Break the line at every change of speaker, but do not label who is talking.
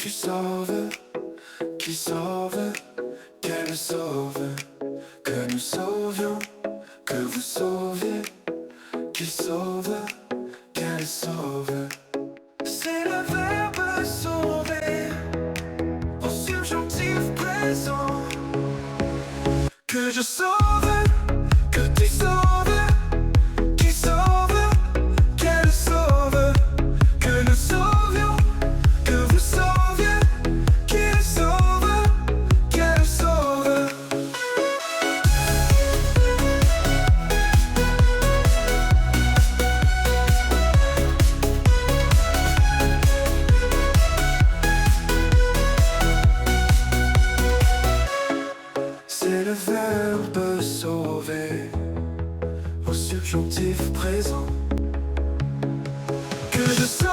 tu sauves, qui sauve, qu'elle sauve, que nous sauvions, que vous sauviez, qui sauve, qu'elle sauve. C'est le verbe sauver, au subjonctif présent. Que je sauve, que tu sauves, qui sauve, qu'elle sauve, que nous sauvions, que vous sauviez, qu'il sauve, qu'elle sauve. C'est le verbe sauver, au subjonctif présent. Que je sauve.